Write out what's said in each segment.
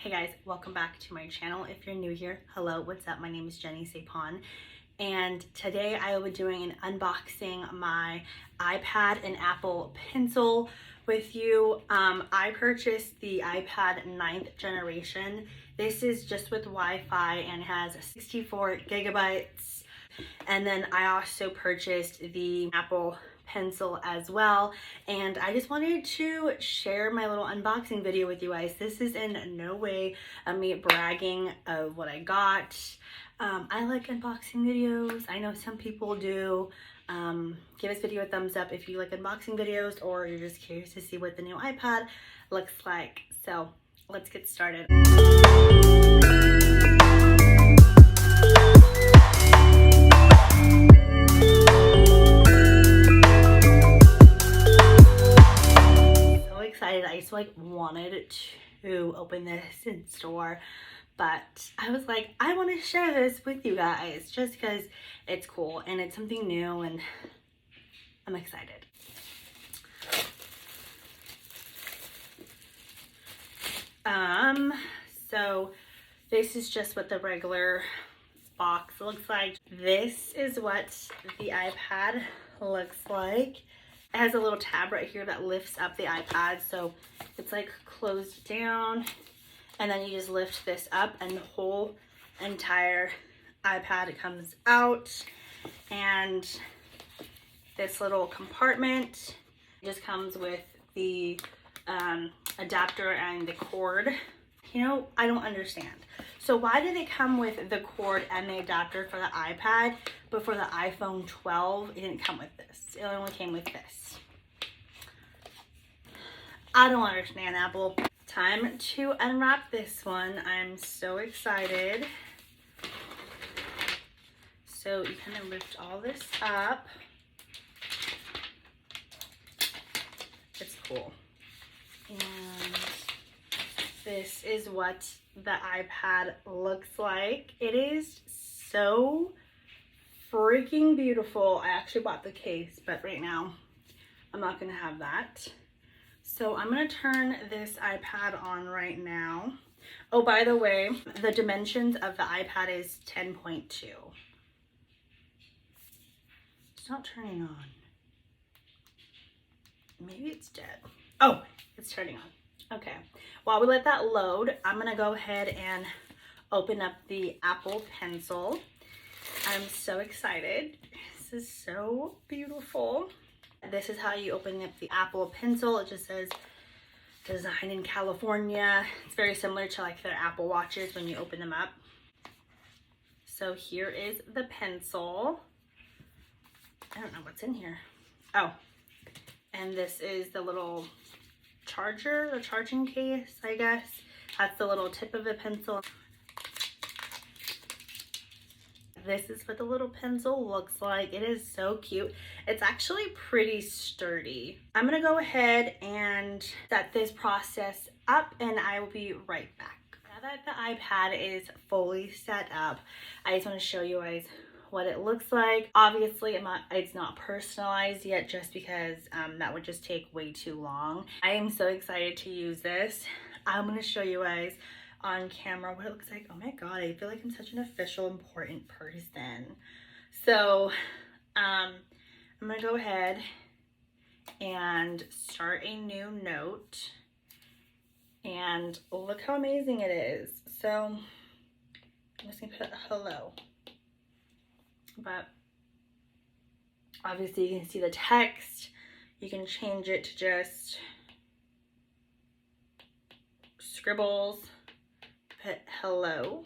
Hey guys, welcome back to my channel. If you're new here, hello, what's up? My name is Jenny Sapon, and today I will be doing an unboxing my iPad and Apple Pencil with you. I purchased the iPad 9th generation. This is just with Wi-Fi and has 64 gigabytes. And then I also purchased the Apple Pencil as well, and I just wanted to share my little unboxing video with you guys. This is in no way me bragging of what I got. I like unboxing videos. I know some people do. Give this video a thumbs up if you like unboxing videos or you're just curious to see what the new iPad looks like. So let's get started. I just wanted to open this in store, but I was like, I want to share this with you guys just because it's cool and it's something new and I'm excited. So this is just what the regular box looks like. This is what the iPad looks like. It has a little tab right here that lifts up the iPad, so it's like closed down, and then you just lift this up and the whole entire iPad comes out. And this little compartment just comes with the adapter and the cord. You know, I don't understand. So why did it come with the cord and the adapter for the iPad, but for the iPhone 12, it didn't come with this? It only came with this. I don't understand, Apple. Time to unwrap this one. I'm so excited. So you kind of lift all this up. It's cool. And this is what the iPad looks like. It is so freaking beautiful. I actually bought the case, but right now I'm not gonna have that. So I'm gonna turn this iPad on right now. Oh, by the way, the dimensions of the iPad is 10.2. It's not turning on. Maybe it's dead. Oh, it's turning on. Okay, while we let that load, I'm gonna go ahead and open up the Apple Pencil. I'm so excited. This is so beautiful. This is how you open up the Apple Pencil. It just says designed in California. It's very similar to like their Apple Watches when you open them up. So here is the pencil. I don't know what's in here. Oh, and this is the little charger, the charging case, I guess. That's the little tip of the pencil. This is what the little pencil looks like. It is so cute. It's actually pretty sturdy. I'm gonna go ahead and set this process up and I will be right back. Now that the iPad is fully set up, I just want to show you guys what it looks like. Obviously it's not personalized yet just because that would just take way too long. I am so excited to use this. I'm going to show you guys on camera what it looks like. Oh my god, I feel like I'm such an official important person. So I'm going to go ahead and start a new note, and look how amazing it is. So I'm just going to put hello. But obviously you can see the text. You can change it to just scribbles, put hello,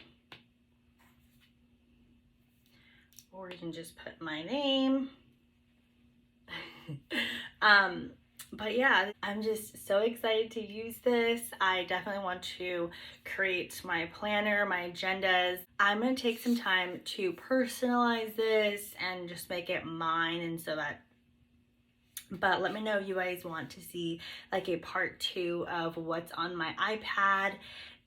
or you can just put my name. But yeah, I'm just so excited to use this. I definitely want to create my planner, my agendas. I'm going to take some time to personalize this and just make it mine, and so that, but let me know if you guys want to see like a part 2 of what's on my iPad.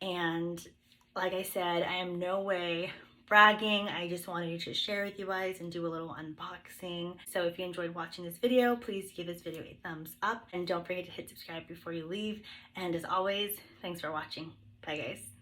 And like I said, I am no way bragging. I just wanted to share with you guys and do a little unboxing. So if you enjoyed watching this video, please give this video a thumbs up and don't forget to hit subscribe before you leave. And as always, thanks for watching. Bye guys.